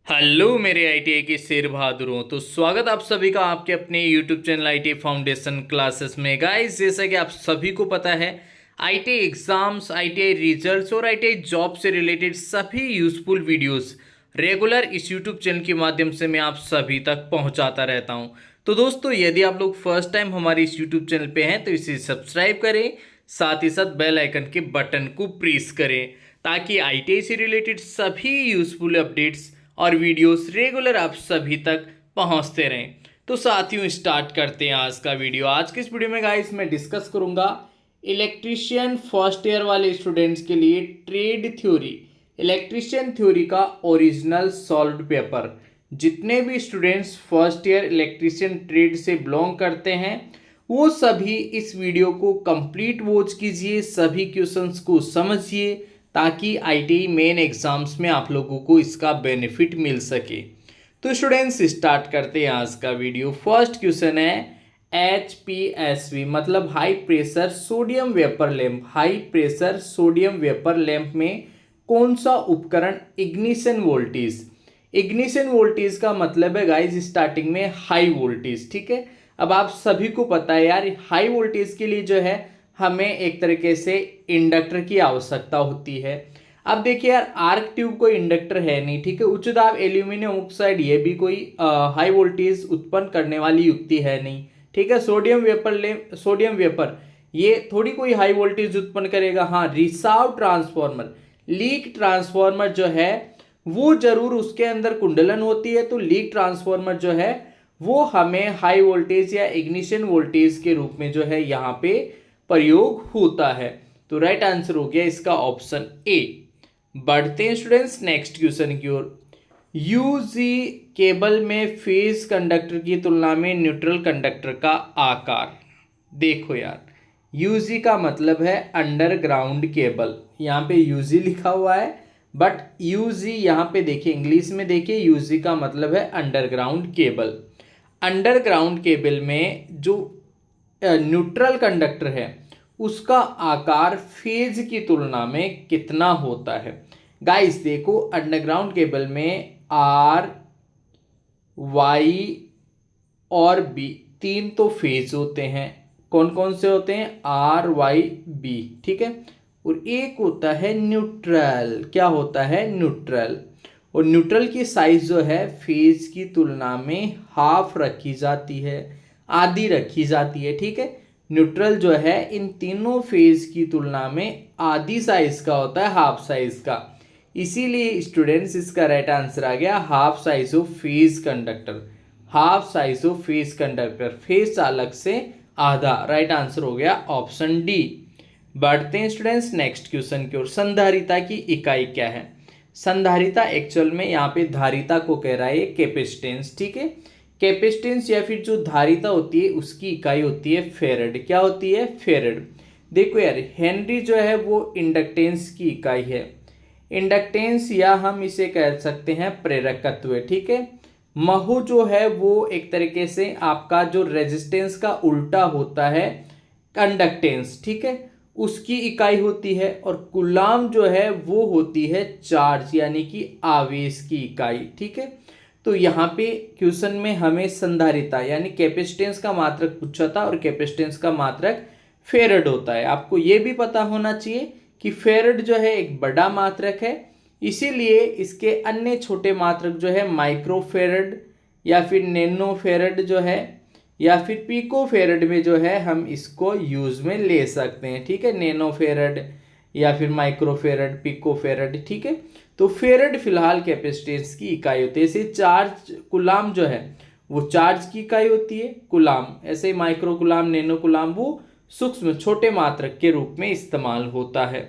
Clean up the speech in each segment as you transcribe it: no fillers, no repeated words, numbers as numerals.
Hello मेरे ITI के शेर बहादुरों। तो स्वागत आप सभी का आपके अपने YouTube channel ITI foundation classes में। गाइस, जैसा कि आप सभी को पता है, आईटीआई एग्जाम्स, आईटीआई रिजल्ट्स और आईटीआई जॉब से रिलेटेड सभी यूजफुल वीडियोस रेगुलर इस यूट्यूब चैनल के माध्यम से मैं आप सभी तक पहुंचाता रहता हूं। तो दोस्तों, यदि आप लोग फर्स्ट टाइम हमारे इस यूट्यूब चैनल पे हैं तो इसे सब्सक्राइब करें, साथ ही साथ बेल आइकन के बटन को प्रेस करें ताकि आईटीआई से रिलेटेड सभी यूजफुल अपडेट्स और वीडियोस रेगुलर आप सभी तक पहुंचते रहें। तो साथियों, स्टार्ट करते हैं आज का वीडियो। आज के इस वीडियो में गाइस मैं डिस्कस करूंगा इलेक्ट्रीशियन फर्स्ट ईयर वाले स्टूडेंट्स के लिए ट्रेड थ्योरी, इलेक्ट्रीशियन थ्योरी का ओरिजिनल सॉल्व्ड पेपर। जितने भी students first year electrician trade से बिलोंग करते हैं वो सभी इस वीडियो को कंप्लीट वॉच कीजिए, सभी क्वेश्चंस को समझिए ताकि आईटीआई मेन एग्जाम्स में आप लोगों को इसका बेनिफिट मिल सके। तो स्टूडेंट्स, स्टार्ट करते हैं आज का वीडियो। फर्स्ट क्वेश्चन है HPSV मतलब high pressure sodium vapour lamp. High pressure sodium vapour lamp में कौन सा उपकरण इग्निशन वोल्टेज। इग्निशन वोल्टेज का मतलब है गाइस स्टार्टिंग में हाई वोल्टेज। ठीक है, अब आप सभी को पता है यार, हाई वोल्टेज के लिए जो है हमें एक तरीके से इंडक्टर की आवश्यकता होती है। अब देखिए यार, आर्क ट्यूब कोई इंडक्टर है नहीं, ठीक है। उच्च दाब एल्यूमिनियम ऑक्साइड ये भी कोई हाई वोल्टेज उत्पन्न करने वाली युक्ति है नहीं, ठीक है। सोडियम वेपर ये थोड़ी कोई हाई वोल्टेज उत्पन्न करेगा। हाँ, रिसाव ट्रांसफॉर्मर, लीक ट्रांसफॉर्मर जो है वो जरूर उसके अंदर कुंडलन होती है, तो लीक ट्रांसफॉर्मर जो है वो हमें हाई वोल्टेज या इग्निशन वोल्टेज के रूप में जो है यहाँ पे प्रयोग होता है। तो राइट आंसर हो गया इसका ऑप्शन ए। बढ़ते हैं स्टूडेंट्स नेक्स्ट क्वेश्चन की ओर। यूजी केबल में फेज कंडक्टर की तुलना में न्यूट्रल कंडक्टर का आकार। देखो यार, यूजी का मतलब है अंडरग्राउंड केबल, यहाँ पे यूजी लिखा हुआ है बट यूजी यहाँ पे देखिए इंग्लिश में देखिए, यूजी का मतलब है अंडरग्राउंड केबल। अंडरग्राउंड केबल में जो न्यूट्रल कंडक्टर है उसका आकार फेज की तुलना में कितना होता है। गाइस देखो, अंडरग्राउंड केबल में आर, वाई और बी तीन तो फेज होते हैं। कौन कौन से होते हैं? आर, वाई, बी, ठीक है। और एक होता है न्यूट्रल। क्या होता है? न्यूट्रल। और न्यूट्रल की साइज जो है फेज की तुलना में हाफ रखी जाती है, आधी रखी जाती है, ठीक है। न्यूट्रल जो है इन तीनों फेज की तुलना में आधी साइज का होता है, हाफ साइज का। इसीलिए स्टूडेंट्स इसका राइट आंसर आ गया half size of phase conductor. Half size of phase conductor, phase चालक से आधा। राइट आंसर हो गया ऑप्शन डी। बढ़ते हैं स्टूडेंट्स नेक्स्ट क्वेश्चन की ओर। संधारिता की इकाई क्या है? संधारिता एक्चुअल में यहाँ पे धारिता को कह रहा है कैपेसिटेंस, ठीक है। कैपेसिटेंस या फिर जो धारिता होती है उसकी इकाई होती है फेरेड। क्या होती है? फेरेड। देखो यार, हेनरी जो है वो इंडक्टेंस की इकाई है। इंडक्टेंस या हम इसे कह सकते हैं प्रेरकत्व, ठीक है। महू जो है वो एक तरीके से आपका जो रेजिस्टेंस का उल्टा होता है कंडक्टेंस, ठीक है, उसकी इकाई होती है। और कूलाम जो है वो होती है चार्ज यानी कि आवेश की इकाई, ठीक है। तो यहाँ पे क्वेश्चन में हमें संधारिता यानी कैपेसिटेंस का मात्रक पूछा था और कैपेसिटेंस का मात्रक फेरेड होता है। आपको ये भी पता होना चाहिए कि फेरेड जो है एक बड़ा मात्रक है, इसीलिए इसके अन्य छोटे मात्रक जो है माइक्रोफेरेड या फिर नैनोफेरेड जो है या फिर पिकोफेरेड में जो है हम इसको यूज में ले सकते हैं, ठीक है। नैनोफेरेड या फिर माइक्रोफेरेड, पिकोफेरेड, ठीक है। तो फेरेड फिलहाल कैपेसिटेंस की इकाई होती है। जैसे चार्ज कुलाम जो है वो चार्ज की इकाई होती है, कुलाम। ऐसे माइक्रो कुलाम, नैनो कुलाम वो सूक्ष्म छोटे मात्रक के रूप में इस्तेमाल होता है।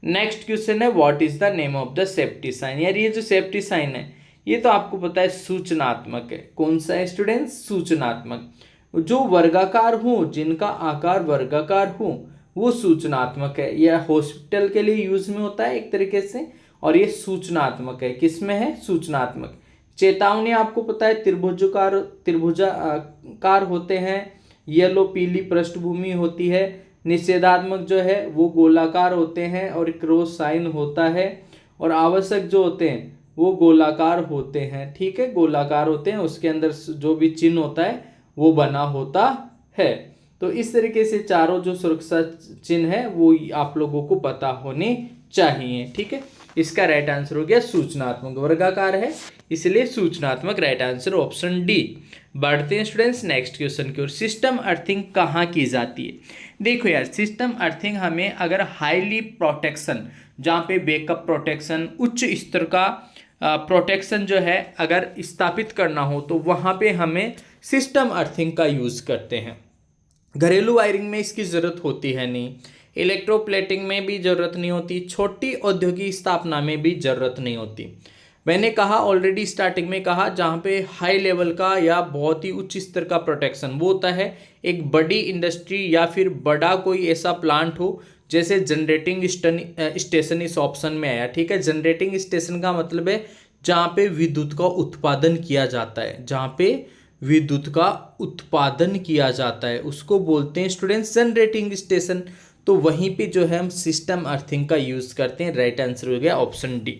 नेक्स्ट क्वेश्चन है what is the name of the safety sign. यार ये जो सेफ्टी साइन है ये तो आपको पता है सूचनात्मक है। कौन सा है स्टूडेंट्स? सूचनात्मक। जो वर्गाकार हो, जिनका आकार वर्गाकार हो वो सूचनात्मक है। यह हॉस्पिटल के लिए यूज में होता है एक तरीके से, और ये सूचनात्मक है। किस में है? सूचनात्मक। चेतावनी आपको पता है त्रिभुजाकार होते हैं, येलो पीली पृष्ठभूमि होती है। निषेधात्मक जो है वो गोलाकार होते हैं और क्रॉस साइन होता है। और आवश्यक जो होते हैं वो गोलाकार होते हैं, ठीक है, गोलाकार होते हैं, उसके अंदर जो भी चिन्ह होता है वो बना होता है। तो इस तरीके से चारों जो सुरक्षा चिन्ह है वो आप लोगों को पता होने चाहिए, ठीक है। इसका राइट आंसर हो गया सूचनात्मक, वर्गाकार है इसलिए सूचनात्मक राइट आंसर ऑप्शन डी। बढ़ते हैं स्टूडेंट्स नेक्स्ट क्वेश्चन की ओर। सिस्टम अर्थिंग कहाँ की जाती है? देखो यार, सिस्टम अर्थिंग हमें अगर हाईली प्रोटेक्शन, जहाँ पे बैकअप प्रोटेक्शन, उच्च स्तर का प्रोटेक्शन जो है अगर स्थापित करना हो तो वहाँ पे हमें सिस्टम अर्थिंग का यूज़ करते हैं। घरेलू वायरिंग में इसकी ज़रूरत होती है नहीं, इलेक्ट्रोप्लेटिंग में भी ज़रूरत नहीं होती, छोटी औद्योगिक स्थापना में भी ज़रूरत नहीं होती। मैंने कहा ऑलरेडी स्टार्टिंग में कहा, जहाँ पे हाई लेवल का या बहुत ही उच्च स्तर का प्रोटेक्शन वो होता है एक बड़ी इंडस्ट्री या फिर बड़ा कोई ऐसा प्लांट हो, जैसे जनरेटिंग स्टेशन इस ऑप्शन में आया, ठीक है। जनरेटिंग स्टेशन का मतलब है जहाँ पे विद्युत का उत्पादन किया जाता है, जहाँ पे विद्युत का उत्पादन किया जाता है उसको बोलते हैं स्टूडेंट्स जनरेटिंग स्टेशन। तो वहीं पे जो है हम सिस्टम अर्थिंग का यूज़ करते हैं। राइट आंसर हो गया ऑप्शन डी।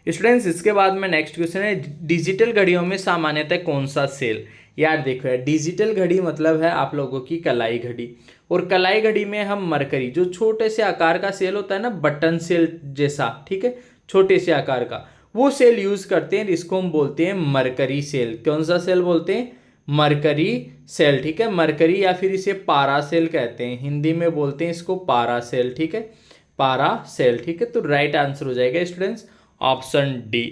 स्टूडेंट्स इसके बाद में नेक्स्ट क्वेश्चन है, डिजिटल घड़ियों में सामान्यतः कौन सा सेल? यार देखो यार, डिजिटल घड़ी मतलब है आप लोगों की कलाई घड़ी, और कलाई घड़ी में हम मरकरी, जो छोटे से आकार का सेल होता है ना, बटन सेल जैसा, ठीक है, छोटे से आकार का, वो सेल यूज करते हैं, इसको हम बोलते हैं मरकरी सेल। कौन सा सेल बोलते हैं? मरकरी सेल, ठीक है। मरकरी या फिर इसे पारा सेल कहते हैं, हिंदी में बोलते हैं इसको पारा सेल, ठीक है, पारा सेल, ठीक है। तो राइट आंसर हो जाएगा स्टूडेंट्स ऑप्शन डी।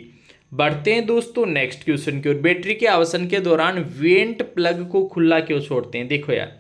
बढ़ते हैं दोस्तों नेक्स्ट क्वेश्चन की ओर। बैटरी के आवर्षण के दौरान वेंट प्लग को खुला क्यों छोड़ते हैं? देखो यार,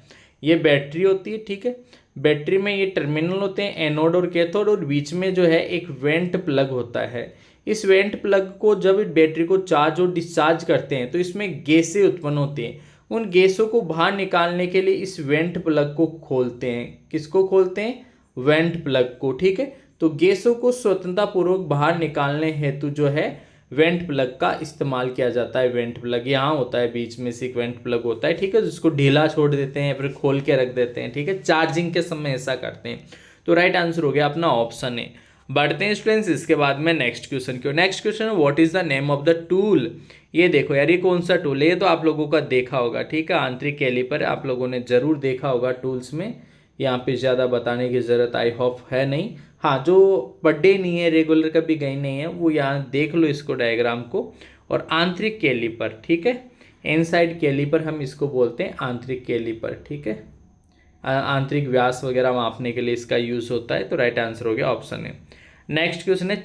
ये बैटरी होती है, ठीक है, बैटरी में ये टर्मिनल होते हैं एनोड और कैथोड, और बीच में जो है एक वेंट प्लग होता है। इस वेंट प्लग को जब बैटरी को चार्ज और डिस्चार्ज करते हैं तो इसमें गैसें उत्पन्न होती हैं। उन गैसों को बाहर निकालने के लिए इस वेंट प्लग को खोलते हैं। किसको खोलते हैं? वेंट प्लग को, ठीक है। तो गैसों को स्वतंत्रता पूर्वक बाहर निकालने हेतु जो है वेंट प्लग का इस्तेमाल किया जाता है। वेंट प्लग यहाँ होता है, बीच में से एक वेंट प्लग होता है, ठीक है, जिसको ढीला छोड़ देते हैं फिर खोल के रख देते हैं, ठीक है, चार्जिंग के समय ऐसा करते हैं। तो राइट आंसर हो गया अपना ऑप्शन ए। बढ़ते हैं स्टूडेंट्स इसके बाद में नेक्स्ट क्वेश्चन की। नेक्स्ट क्वेश्चन है, what is the name of the tool? ये देखो यार, ये कौन सा टूल है? ये तो आप लोगों का देखा होगा, ठीक है, आंतरिक कैलिपर आप लोगों ने जरूर देखा होगा टूल्स में। यहाँ पे ज़्यादा बताने की ज़रूरत आई होप है नहीं। हाँ, जो पढ़े नहीं है, रेगुलर कभी गई नहीं है, वो यहाँ देख लो इसको, डायग्राम को। और आंतरिक कैलिपर, ठीक है, इनसाइड कैलिपर हम इसको बोलते हैं, आंतरिक कैलिपर, ठीक है, आंतरिक व्यास वगैरह मापने के लिए इसका यूज़ होता है। तो राइट आंसर हो गया ऑप्शन है। नेक्स्ट क्वेश्चन है,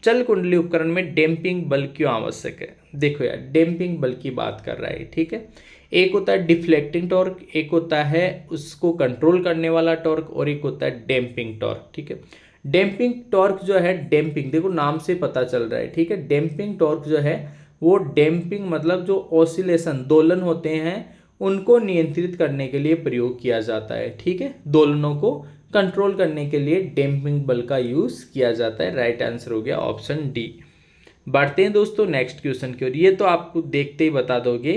चल कुंडली उपकरण में डैम्पिंग बल क्यों आवश्यक है? देखो यार, डैम्पिंग बल की बात कर रहा है, ठीक है। एक होता है डिफ्लेक्टिंग टॉर्क, एक होता है उसको कंट्रोल करने वाला टॉर्क, और एक होता है डैम्पिंग टॉर्क, ठीक है। डैम्पिंग टॉर्क जो है, डैम्पिंग देखो नाम से पता चल रहा है, ठीक है। डैम्पिंग टॉर्क जो है वो डैम्पिंग मतलब जो ऑसिलेशन, दोलन होते हैं, उनको नियंत्रित करने के लिए प्रयोग किया जाता है, ठीक है। दोलनों को कंट्रोल करने के लिए डैम्पिंग बल का यूज़ किया जाता है। राइट आंसर हो गया ऑप्शन डी। बढ़ते हैं दोस्तों नेक्स्ट क्वेश्चन की ओर। ये तो आपको देखते ही बता दोगे,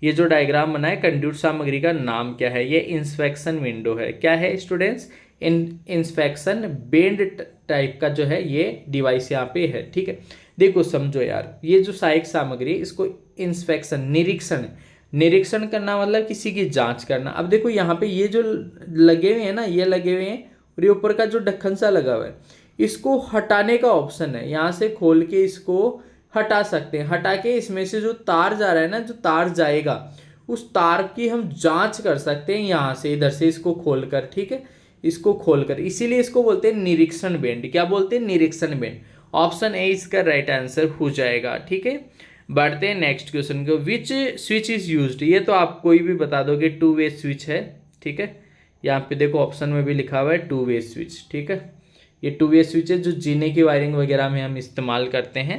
ये जो डायग्राम बना है कंड्यूट सामग्री का नाम क्या है? ये इंस्पेक्शन विंडो है। क्या है स्टूडेंट्स? इंस्पेक्शन बेंड टाइप का जो है ये डिवाइस यहाँ पे है, ठीक है। देखो समझो यार, ये जो सहायक सामग्री है इसको इंस्पेक्शन, निरीक्षण करना मतलब किसी की जांच करना। अब देखो यहाँ पे ये जो लगे हुए हैं ना, ये लगे हुए हैं, और ये ऊपर का जो ढक्कन सा लगा हुआ है, इसको हटाने का ऑप्शन है। यहाँ से खोल के इसको हटा सकते हैं। हटा के इसमें से जो तार जा रहा है ना, जो तार जाएगा, उस तार की हम जांच कर सकते हैं यहाँ से, इधर से इसको खोलकर, ठीक है, इसको खोलकर। इसीलिए इसको बोलते हैं निरीक्षण बेंड। क्या बोलते हैं? निरीक्षण बेंड। ऑप्शन ए इसका राइट आंसर हो जाएगा, ठीक है। बढ़ते हैं नेक्स्ट क्वेश्चन को। विच स्विच इज यूज्ड? ये तो आप कोई भी बता दोगे, टू वे स्विच है, ठीक है। यहाँ पे देखो ऑप्शन में भी लिखा हुआ है टू वे स्विच, ठीक है। ये टू वे स्विच है जो जीने की वायरिंग वगैरह में हम इस्तेमाल करते हैं।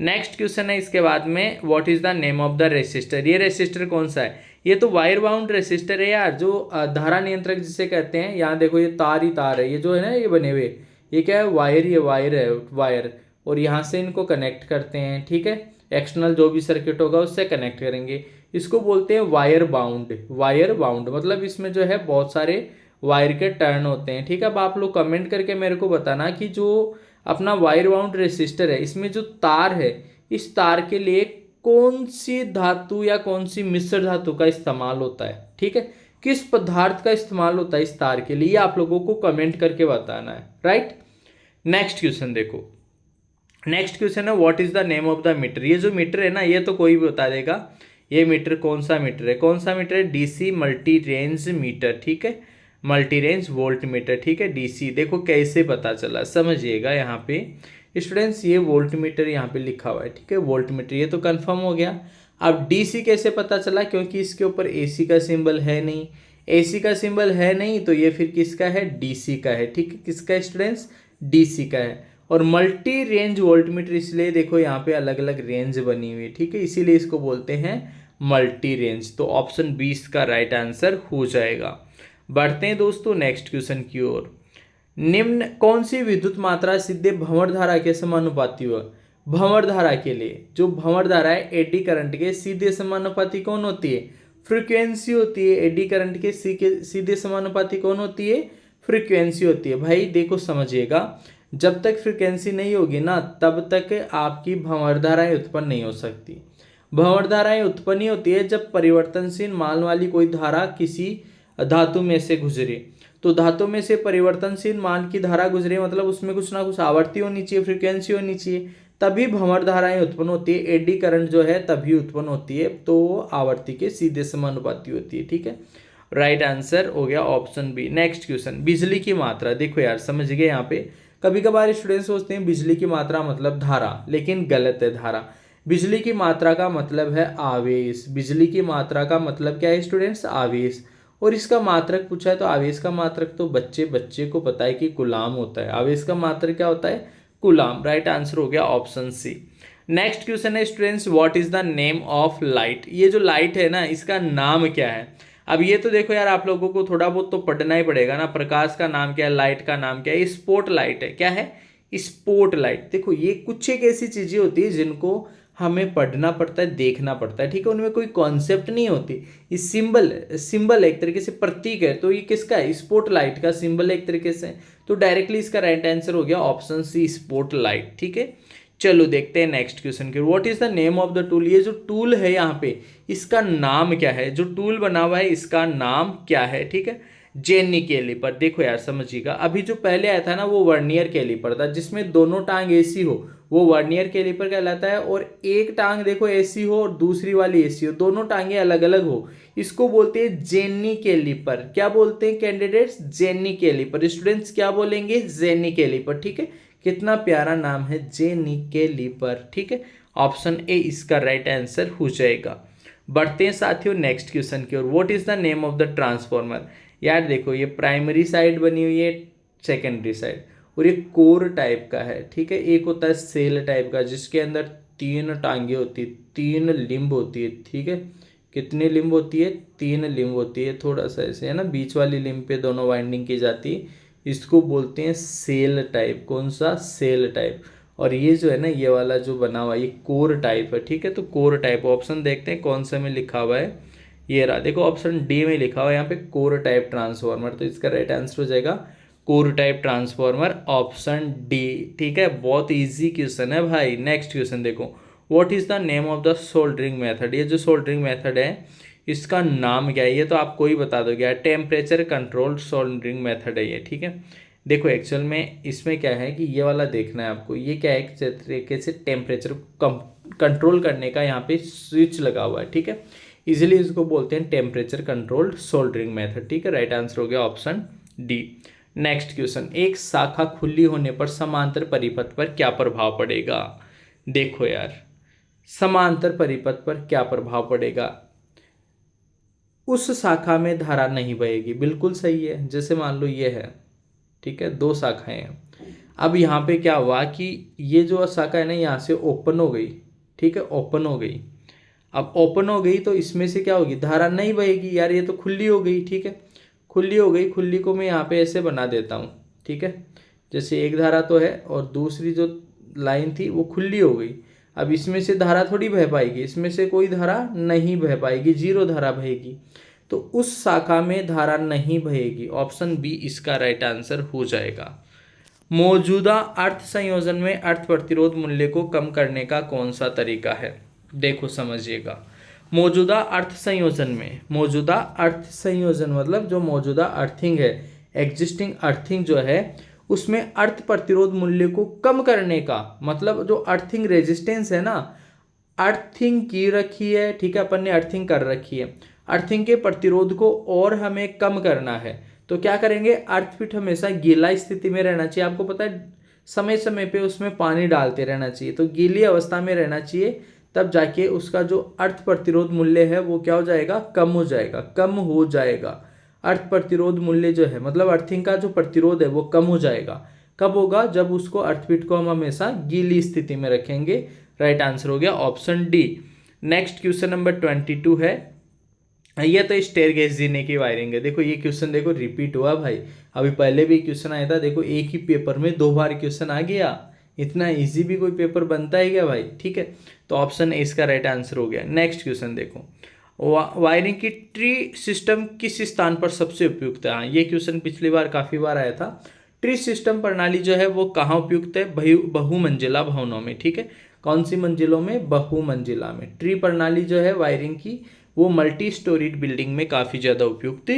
नेक्स्ट क्वेश्चन है इसके बाद में, what is the name of the resistor? ये रेसिस्टर कौन सा है? ये तो वायर बाउंड रेसिस्टर है यार, जो धारा नियंत्रक जिसे कहते हैं। यहाँ देखो ये तार ही तार है, ये जो है ना ये बने हुए, ये क्या है? वायर, ये वायर है, वायर, और यहाँ से इनको कनेक्ट करते हैं, ठीक है। एक्सटर्नल जो भी सर्किट होगा उससे कनेक्ट करेंगे। इसको बोलते हैं वायर बाउंड। वायर बाउंड मतलब इसमें जो है बहुत सारे वायर के टर्न होते हैं, ठीक है। अब आप लोग कमेंट करके मेरे को बताना कि जो अपना वायर बाउंड रेसिस्टर है, इसमें जो तार है इस तार के लिए कौन सी धातु या कौन सी मिश्र धातु का इस्तेमाल होता है, ठीक है, किस पदार्थ का इस्तेमाल होता है इस तार के लिए, ये आप लोगों को कमेंट करके बताना है, राइट। नेक्स्ट क्वेश्चन देखो, नेक्स्ट क्वेश्चन है what is the name of the meter. ये जो मीटर है ना, ये तो कोई भी बता देगा ये मीटर कौन सा मीटर है, कौन सा मीटर है, डीसी मल्टी रेंज मीटर, ठीक है, मल्टी रेंज वोल्ट मीटर, ठीक है, डीसी। देखो कैसे पता चला, समझिएगा यहाँ पे स्टूडेंट्स, ये वोल्ट मीटर यहाँ पे लिखा हुआ है, ठीक है, वोल्ट मीटर, ये तो कंफर्म हो गया। अब डीसी कैसे पता चला, क्योंकि इसके ऊपर एसी का सिंबल है नहीं, एसी का सिंबल है नहीं तो ये फिर किसका है, डीसी का है, ठीक है, किसका है स्टूडेंट्स, डीसी का है। और मल्टी रेंज वोल्ट मीटर इसलिए देखो यहाँ पे अलग अलग रेंज बनी हुई है, ठीक है, इसीलिए इसको बोलते हैं मल्टी रेंज। तो ऑप्शन 20 का राइट आंसर हो जाएगा। बढ़ते हैं दोस्तों नेक्स्ट क्वेश्चन की ओर। निम्न कौन सी विद्युत मात्रा सीधे भंवर धारा के समानुपाती हो। भंवर धारा के लिए जो भंवर धारा है एडी करंट के सीधे समानुपाती कौन होती है, फ्रीक्वेंसी होती है। एडी करंट के सीधे समानुपाती कौन होती है, फ्रीक्वेंसी होती है। भाई देखो समझिएगा, जब तक फ्रीक्वेंसी नहीं होगी ना तब तक आपकी भंवर धाराएं उत्पन्न नहीं हो सकती। भंवर धाराएं उत्पन्न ही होती है जब परिवर्तनशील मान वाली कोई धारा किसी धातु में से गुजरे। तो धातु में से परिवर्तनशील मान की धारा गुजरे मतलब उसमें कुछ ना कुछ आवर्ती होनी चाहिए, फ्रीक्वेंसी होनी चाहिए, तभी भंवर धाराएं उत्पन्न होती है। एडी करंट जो है तभी उत्पन्न होती है, तो आवर्ती के सीधे समानुपाती होती है, ठीक है। राइट आंसर हो गया ऑप्शन बी। नेक्स्ट क्वेश्चन, बिजली की मात्रा। देखो यार समझ गए, यहाँ पे कभी कभार स्टूडेंट सोचते हैं बिजली की मात्रा मतलब धारा, लेकिन गलत है। धारा, बिजली की मात्रा का मतलब है आवेश। बिजली की मात्रा का मतलब क्या है स्टूडेंट्स, आवेश। और इसका मात्रक पूछा है तो आवेश का मात्रक तो बच्चे को पता है कि कूलाम होता है। आवेश का मात्रक क्या होता है, कूलाम। राइट आंसर हो गया ऑप्शन सी। नेक्स्ट क्वेश्चन है students, what is the name of light. ये जो लाइट है ना इसका नाम क्या है। अब ये तो देखो यार आप लोगों को थोड़ा बहुत तो पढ़ना ही पड़ेगा ना। प्रकाश का नाम क्या है, लाइट का नाम क्या है, स्पॉट लाइट है। क्या है, स्पॉट लाइट। देखो ये कुछ एक ऐसी चीजें होती है जिनको हमें पढ़ना पड़ता है, देखना पड़ता है, ठीक है, उनमें कोई कॉन्सेप्ट नहीं होती। ये सिंबल एक तरीके से प्रतीक है, तो ये किसका है, स्पॉट लाइट का सिंबल एक तरीके से। तो डायरेक्टली इसका राइट आंसर हो गया ऑप्शन सी, स्पॉट लाइट, ठीक है। चलो देखते हैं नेक्स्ट क्वेश्चन के, what is the name of the tool. ये जो टूल है यहाँ पे इसका नाम क्या है, जो टूल बना हुआ है इसका नाम क्या है, ठीक है। जेनी कैलिपर। देखो यार समझिएगा, अभी जो पहले आया था ना वो वर्नियर कैलिपर था, जिसमें दोनों टांग ऐसी हो वो वर्नियर कैलिपर कहलाता है। और एक टांग देखो ऐसी हो और दूसरी वाली ऐसी हो, दोनों टांगे अलग अलग हो, इसको बोलते हैं जेनी कैलिपर। क्या बोलते हैं कैंडिडेट्स, जेनी कैलिपर। स्टूडेंट्स क्या बोलेंगे, जेनी कैलिपर, ठीक है। कितना प्यारा नाम है, जेनी कैलिपर, ठीक है। ऑप्शन ए इसका राइट आंसर हो जाएगा। बढ़ते हैं साथियों नेक्स्ट क्वेश्चन की ओर, what is the name of the transformer. यार देखो ये प्राइमरी साइड बनी हुई है, सेकेंडरी साइड, और ये कोर टाइप का है, ठीक है। एक होता है सेल टाइप का जिसके अंदर 3 टांगे होती है, 3 लिंब होती है, ठीक है। कितनी लिंब होती है, 3 लिंब होती है। थोड़ा सा ऐसे है ना, बीच वाली लिंब पे दोनों वाइंडिंग की जाती है, इसको बोलते हैं सेल टाइप। कौन सा, सेल टाइप। और ये जो है ना ये वाला जो बना हुआ है ये कोर टाइप है, ठीक है। तो कोर टाइप ऑप्शन देखते हैं कौन सा में लिखा हुआ है, ये रहा देखो ऑप्शन डी में लिखा हुआ है यहाँ पे कोर टाइप ट्रांसफॉर्मर। तो इसका राइट आंसर हो जाएगा core type transformer, option D, ठीक है। बहुत इजी क्वेश्चन है भाई। नेक्स्ट क्वेश्चन देखो, what is the name of the soldering method. ये जो सोल्डरिंग मेथड है इसका नाम क्या है, ये तो आपको ही बता दो, क्या टेम्परेचर कंट्रोल्ड सोल्डरिंग मेथड है ये, ठीक है। देखो एक्चुअल में इसमें क्या है कि ये वाला देखना है आपको, ये क्या है एक तरीके से टेम्परेचर कंट्रोल करने का यहाँ पे स्विच लगा हुआ है, ठीक है। इजीली इसको बोलते हैं टेम्परेचर कंट्रोल्ड सोल्डरिंग मेथड, ठीक है। राइट आंसर हो गया ऑप्शन डी। नेक्स्ट क्वेश्चन, एक शाखा खुली होने पर समांतर परिपथ पर क्या प्रभाव पड़ेगा। देखो यार समांतर परिपथ पर क्या प्रभाव पड़ेगा, उस शाखा में धारा नहीं बहेगी, बिल्कुल सही है। जैसे मान लो ये है, ठीक है, 2 शाखाएं हैं। अब यहाँ पे क्या हुआ कि ये जो शाखा है ना यहाँ से ओपन हो गई, ठीक है, ओपन हो गई। अब ओपन हो गई तो इसमें से क्या होगी, धारा नहीं बहेगी यार, ये तो खुली हो गई, ठीक है। खुली हो गई, खुली को मैं यहाँ पे ऐसे बना देता हूँ, ठीक है। जैसे एक धारा तो है और दूसरी जो लाइन थी वो खुली हो गई। अब इसमें से धारा थोड़ी बह पाएगी, इसमें से कोई धारा नहीं बह पाएगी, 0 धारा बहेगी। तो उस शाखा में धारा नहीं बहेगी, ऑप्शन बी इसका राइट आंसर हो जाएगा। मौजूदा अर्थ संयोजन में अर्थ प्रतिरोध मूल्य को कम करने का कौन सा तरीका है? देखो समझिएगा, मौजूदा अर्थ संयोजन में, मौजूदा अर्थ संयोजन मतलब जो मौजूदा अर्थिंग है, एग्जिस्टिंग अर्थिंग जो है, उसमें अर्थ प्रतिरोध मूल्य को कम करने का मतलब जो अर्थिंग रेजिस्टेंस है ना, अर्थिंग की रखी है, ठीक है, अपन ने अर्थिंग कर रखी है, अर्थिंग के प्रतिरोध को और हमें कम करना है तो क्या करेंगे, अर्थपीठ हमेशा गीला स्थिति में रहना चाहिए। आपको पता है समय समय पे उसमें पानी डालते रहना चाहिए, तो गीली अवस्था में रहना चाहिए, तब जाके उसका जो अर्थ प्रतिरोध मूल्य है वो क्या हो जाएगा, कम हो जाएगा, कम हो जाएगा। अर्थ प्रतिरोध मूल्य जो है मतलब अर्थिंग का जो प्रतिरोध है वो कम हो जाएगा। कब होगा, जब उसको अर्थपीठ को हम हमेशा गीली स्थिति में रखेंगे। राइट आंसर हो गया option D. Next question number 22 है, ये तो स्टेयरकेस जीने की वायरिंग है। देखो ये क्वेश्चन देखो रिपीट हुआ भाई, अभी पहले भी क्वेश्चन आया था, देखो एक ही पेपर में 2 बार क्वेश्चन आ गया। इतना इजी भी कोई पेपर बनता है क्या भाई? ठीक है, तो ऑप्शन ए इसका राइट आंसर हो गया। नेक्स्ट क्वेश्चन देखो, वायरिंग की ट्री सिस्टम किस स्थान पर सबसे उपयुक्त है? हाँ, ये क्वेश्चन पिछली बार काफ़ी बार आया था। ट्री सिस्टम प्रणाली जो है वो कहाँ उपयुक्त है? बहुमंजिला भवनों में। ठीक है, कौन सी मंजिलों में? बहुमंजिला में। ट्री प्रणाली जो है वायरिंग की वो मल्टी स्टोरीड बिल्डिंग में काफ़ी ज़्यादा उपयुक्त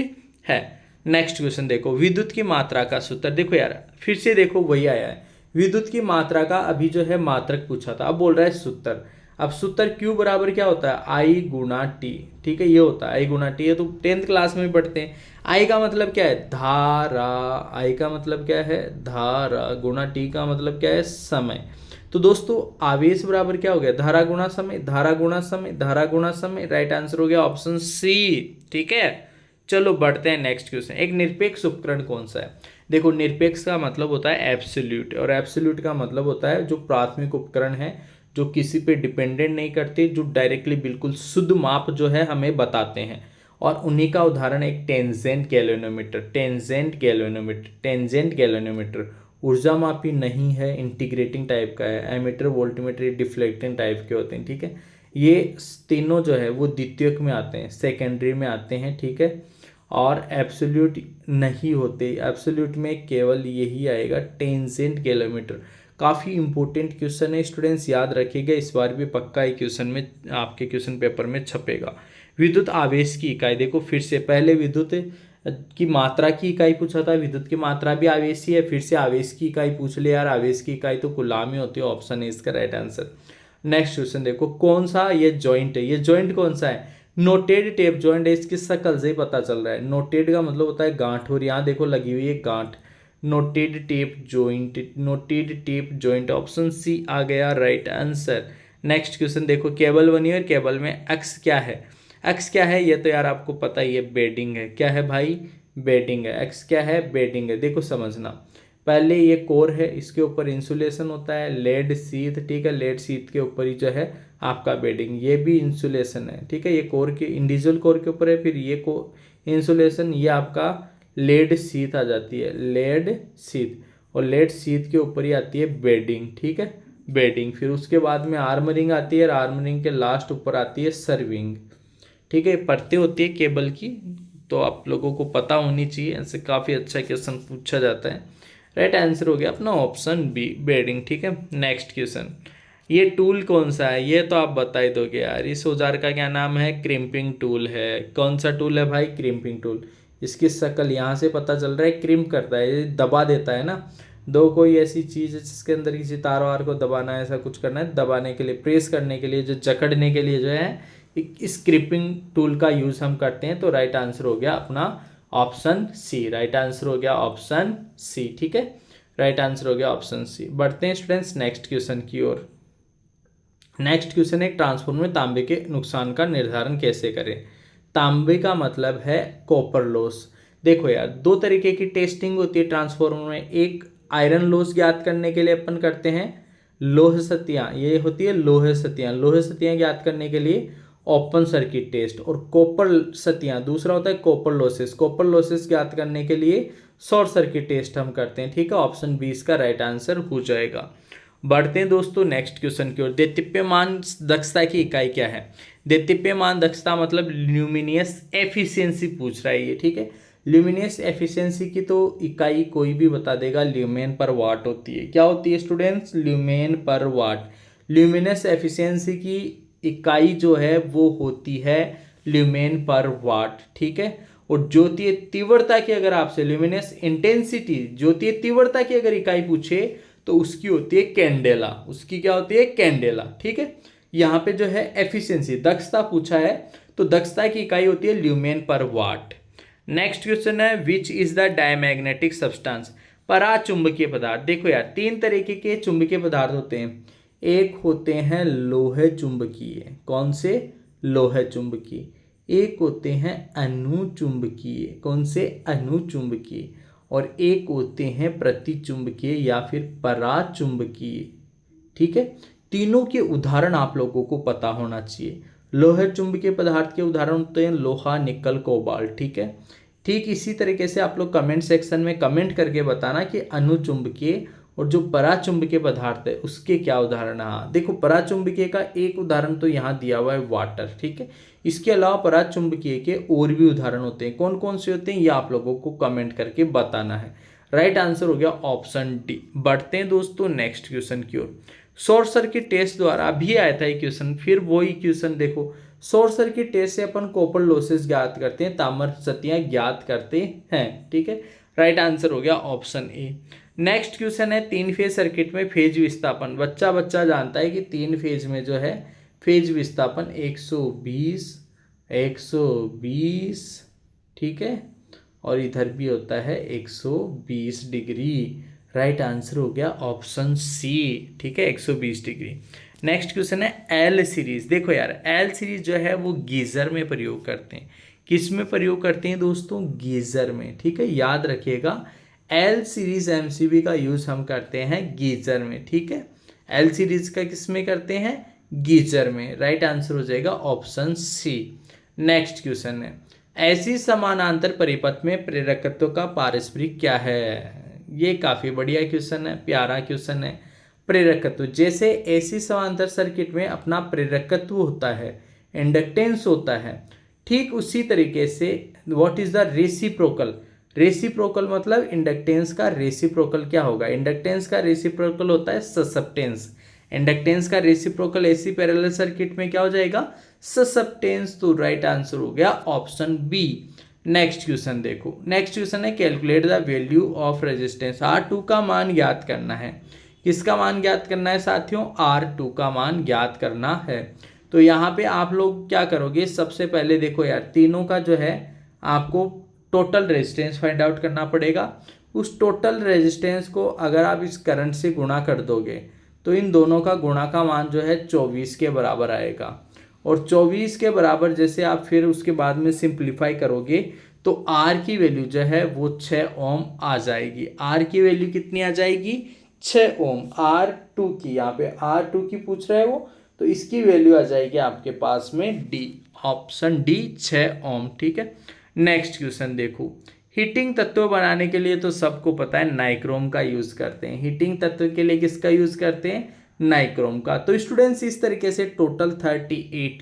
है। नेक्स्ट क्वेश्चन देखो, विद्युत की मात्रा का सूत्र। देखो यार फिर से देखो वही आया है, विद्युत की मात्रा का अभी जो है मात्रक पूछा था, अब बोल रहा है सूत्र। अब सूत्र Q बराबर क्या होता है? I गुणा टी। ठीक है, ये होता है I गुणा टी, ये तो 10th क्लास में भी पढ़ते हैं। I का मतलब क्या है? धारा। I का मतलब क्या है? धारा। गुणा टी का मतलब क्या है? समय। तो दोस्तों आवेश बराबर क्या हो गया? धारा गुणा समय, धारा गुणा समय, धारा गुणा समय। राइट आंसर हो गया ऑप्शन सी। ठीक है, चलो बढ़ते हैं नेक्स्ट क्वेश्चन। एक निरपेक्ष उपकरण कौन सा है? देखो निरपेक्ष का मतलब होता है एब्सोल्यूट, और एब्सोल्यूट का मतलब होता है जो प्राथमिक उपकरण है, जो किसी पे डिपेंडेंट नहीं करते, जो डायरेक्टली बिल्कुल शुद्ध माप जो है हमें बताते हैं। और उन्हीं का उदाहरण एक tangent galvanometer, tangent galvanometer, tangent galvanometer ऊर्जा मापी नहीं है, इंटीग्रेटिंग टाइप का है। एमीटर, वोल्टमीटर, डिफ्लेक्टिंग टाइप के होते हैं। ठीक है, ये तीनों जो है वो द्वितीयक में आते हैं, सेकेंडरी में आते हैं। ठीक है, और एब्सोल्यूट नहीं होते, एब्सोल्यूट में केवल यही आएगा टेंजेंट गैल्वेनोमीटर। काफ़ी इंपॉर्टेंट क्वेश्चन है स्टूडेंट्स, याद रखिएगा, इस बार भी पक्का एक क्वेश्चन में आपके क्वेश्चन पेपर में छपेगा। विद्युत आवेश की इकाई, देखो फिर से पहले विद्युत की मात्रा की इकाई पूछा था, विद्युत की मात्रा भी आवेश ही है, फिर से आवेश की इकाई पूछ ले यार, आवेश की इकाई तो कूलाम ही होती है। ऑप्शन है इसका राइट आंसर। नेक्स्ट क्वेश्चन देखो, कौन सा ये जॉइंट है? ये जॉइंट कौन सा है? नोटेड टेप जॉइंट है, इसकी शक्ल से ही पता चल रहा है। नोटेड का मतलब होता है गांठ, और यहाँ देखो लगी हुई है गांठ। Knotted tape joint, knotted tape joint, option C आ गया राइट आंसर। नेक्स्ट क्वेश्चन देखो, केबल बनी है और केबल में एक्स क्या है? एक्स क्या है? ये तो यार आपको पता ही है, बेडिंग है। क्या है भाई? बेडिंग है। एक्स क्या है? बेडिंग है। देखो समझना, पहले ये कोर है, इसके ऊपर इंसुलेशन होता है, लेड शीथ। ठीक है, लेड शीथ के ऊपर ही जो है आपका बेडिंग, ये भी इंसुलेशन है। ठीक है, ये कोर के इंडिविजुअल कोर के ऊपर है, फिर ये को इंसुलेशन, ये आपका लेड शीथ आ जाती है, लेड शीथ, और लेड शीथ के ऊपर ही आती है बेडिंग। ठीक है, बेडिंग, फिर उसके बाद में आर्मरिंग आती है, और आर्मरिंग के लास्ट ऊपर आती है सर्विंग। ठीक है, परतें होती है केबल की, तो आप लोगों को पता होनी चाहिए, ऐसे काफ़ी अच्छा क्वेश्चन पूछा जाता है। राइट आंसर हो गया अपना ऑप्शन बी, बेडिंग। ठीक है, नेक्स्ट क्वेश्चन, ये टूल कौन सा है? ये तो आप बता ही दोगे यार, इस औजार का क्या नाम है? क्रिम्पिंग टूल है। कौन सा टूल है भाई? Crimping tool. इसकी शक्ल यहाँ से पता चल रहा है, क्रिम्प करता है, ये दबा देता है ना। दो कोई ऐसी चीज़ है जिसके अंदर किसी तार वार को दबाना है, ऐसा कुछ करना है, दबाने के लिए, प्रेस करने के लिए, जो जकड़ने के लिए जो है इस क्रिपिंग टूल का यूज़ हम करते हैं। तो राइट आंसर हो गया अपना ऑप्शन सी, राइट आंसर हो गया ऑप्शन सी। ठीक है, राइट आंसर हो गया ऑप्शन सी। बढ़ते हैं स्टूडेंट्स नेक्स्ट क्वेश्चन की ओर। नेक्स्ट क्वेश्चन है, ट्रांसफार्मर में तांबे के नुकसान का निर्धारण कैसे करें? तांबे का मतलब है कॉपर लॉस। देखो यार, दो तरीके की टेस्टिंग होती है ट्रांसफार्मर में। एक आयरन लॉस ज्ञात करने के लिए अपन करते हैं लोह सतियाँ, ये होती है लोह सतियाँ। लोह सतियाँ ज्ञात करने के लिए ओपन सर्किट टेस्ट, और कॉपर सतियाँ दूसरा होता है कॉपर लॉसेस। कॉपर लॉसेस ज्ञात करने के लिए शॉर्ट सर्किट टेस्ट हम करते हैं। ठीक है, ऑप्शन 20 का राइट आंसर हो जाएगा। बढ़ते हैं दोस्तों नेक्स्ट क्वेश्चन की ओर। देदीप्यमान दक्षता की इकाई क्या है? देदीप्यमान दक्षता मतलब ल्यूमिनियस एफिशिएंसी पूछ रहा है ये। ठीक है, ल्यूमिनेस एफिशिएंसी की तो इकाई कोई भी बता देगा, ल्यूमेन पर वाट होती है। क्या होती है स्टूडेंट्स? ल्यूमेन पर वाट। ल्यूमिनेस एफिशिएंसी की इकाई जो है वो होती है ल्यूमेन पर वाट, ठीक है। और ज्योतीय तीव्रता की अगर आपसे ल्यूमिनेस इंटेंसिटी, ज्योतीय तीव्रता की अगर इकाई पूछे तो उसकी होती है कैंडेला। उसकी क्या होती है? कैंडेला, ठीक है। यहाँ पे जो है एफिशिएंसी, दक्षता पूछा है, तो दक्षता की इकाई होती है ल्यूमेन पर वाट। नेक्स्ट क्वेश्चन है which is the diamagnetic substance? पराचुंबकीय पदार्थ। देखो यार, तीन तरीके के चुंबकीय पदार्थ होते हैं। एक होते हैं लोहे चुंबकीय। कौन से? लोहे चुंबकीय। एक होते हैं अनुचुंबकीय। कौन से? अनुचुंबकीय। और एक होते हैं प्रतिचुंबकीय या फिर पराचुंबकीय, ठीक है। तीनों के उदाहरण आप लोगों को पता होना चाहिए। लोहे चुंबकीय पदार्थ के उदाहरण होते हैं लोहा, निकल, कोबाल्ट, ठीक है। ठीक इसी तरीके से आप लोग कमेंट सेक्शन में कमेंट करके बताना कि अनुचुंबकीय और जो पराचुंबकीय पदार्थ है उसके क्या उदाहरण है। हाँ देखो, पराचुंबकीय का एक उदाहरण तो यहाँ दिया हुआ है वाटर, ठीक है। इसके अलावा पराचुंबकीय के और भी उदाहरण होते हैं। कौन कौन से होते हैं ये आप लोगों को कमेंट करके बताना है। राइट आंसर हो गया ऑप्शन डी। बढ़ते हैं दोस्तों नेक्स्ट क्वेश्चन की ओर। शॉर्ट सर्किट टेस्ट द्वारा अभी आया था ये क्वेश्चन, फिर वही क्वेश्चन देखो। शॉर्ट सर्किट टेस्ट से अपन कॉपर लॉसेस ज्ञात करते हैं, ताम्र क्षतियां ज्ञात करते हैं, ठीक है। राइट आंसर हो गया ऑप्शन ए। नेक्स्ट क्वेश्चन है तीन फेज सर्किट में फेज विस्थापन। बच्चा जानता है कि तीन फेज में जो है फेज विस्थापन 120, 120, ठीक है, और इधर भी होता है 120 डिग्री। राइट आंसर हो गया ऑप्शन सी, ठीक है, 120 डिग्री। नेक्स्ट क्वेश्चन है एल सीरीज। देखो यार, एल सीरीज जो है वो गीजर में प्रयोग करते हैं। किस में प्रयोग करते हैं दोस्तों? गीजर में, ठीक है। याद रखिएगा, एल सीरीज एमसीबी का यूज हम करते हैं गीजर में, ठीक है। एल सीरीज का किस में करते हैं? गीजर में। राइट आंसर हो जाएगा ऑप्शन सी। नेक्स्ट क्वेश्चन है ऐसी समानांतर परिपथ में प्रेरकत्व का पारस्परिक क्या है? ये काफी बढ़िया क्वेश्चन है, प्यारा क्वेश्चन है। प्रेरकत्व, जैसे ऐसी समांतर सर्किट में अपना प्रेरकत्व होता है, इंडक्टेंस होता है, ठीक उसी तरीके से what is the reciprocal? Reciprocal मतलब इंडक्टेंस का रेसिप्रोकल क्या होगा? इंडक्टेंस का रेसिप्रोकल होता है ससेप्टेंस। इंडक्टेंस का रेसिप्रोकल एसी पैरेलल सर्किट में क्या हो जाएगा? ससेप्टेंस। तो राइट आंसर हो गया ऑप्शन बी। नेक्स्ट क्वेश्चन देखो, नेक्स्ट क्वेश्चन है calculate the value of resistance. R2 का मान ज्ञात करना है। किसका मान ज्ञात करना है साथियों? R2 का मान ज्ञात करना है। तो यहाँ पे आप लोग क्या करोगे? सबसे पहले देखो यार, तीनों का जो है आपको टोटल रेजिस्टेंस फाइंड आउट करना पड़ेगा। उस टोटल रेजिस्टेंस को अगर आप इस करंट से गुणा कर दोगे तो इन दोनों का गुणा का मान जो है 24 के बराबर आएगा। और 24 के बराबर जैसे आप फिर उसके बाद में सिंप्लीफाई करोगे तो आर की वैल्यू जो है वो 6 ओम आ जाएगी। आर की वैल्यू कितनी आ जाएगी? 6 ओम। R2 की, यहाँ पे R2 की पूछ रहा है वो, तो इसकी वैल्यू आ जाएगी आपके पास में डी, ऑप्शन डी 6 ओम, ठीक है। नेक्स्ट क्वेश्चन देखो, हीटिंग तत्व बनाने के लिए तो सबको पता है नाइक्रोम का यूज करते हैं। हीटिंग तत्व के लिए किसका यूज करते हैं? नाइक्रोम का। तो स्टूडेंट्स इस तरीके से टोटल 38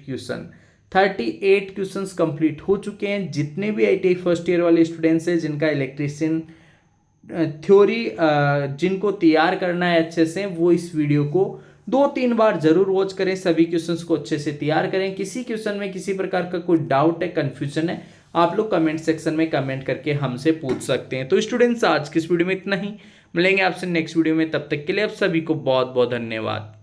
क्वेश्चंस कंप्लीट हो चुके हैं। जितने भी ITI फर्स्ट ईयर वाले स्टूडेंट्स हैं जिनका इलेक्ट्रिशियन थ्योरी जिनको तैयार करना है अच्छे से, वो इस वीडियो को 2-3 बार जरूर वॉच करें। सभी क्वेश्चंस को अच्छे से तैयार करें। किसी क्वेश्चन में किसी प्रकार का कोई डाउट है, कंफ्यूजन है, आप लोग कमेंट सेक्शन में कमेंट करके हमसे पूछ सकते हैं। तो स्टूडेंट्स आज की इस वीडियो में इतना ही, मिलेंगे आपसे नेक्स्ट वीडियो में। तब तक के लिए आप सभी को बहुत बहुत धन्यवाद।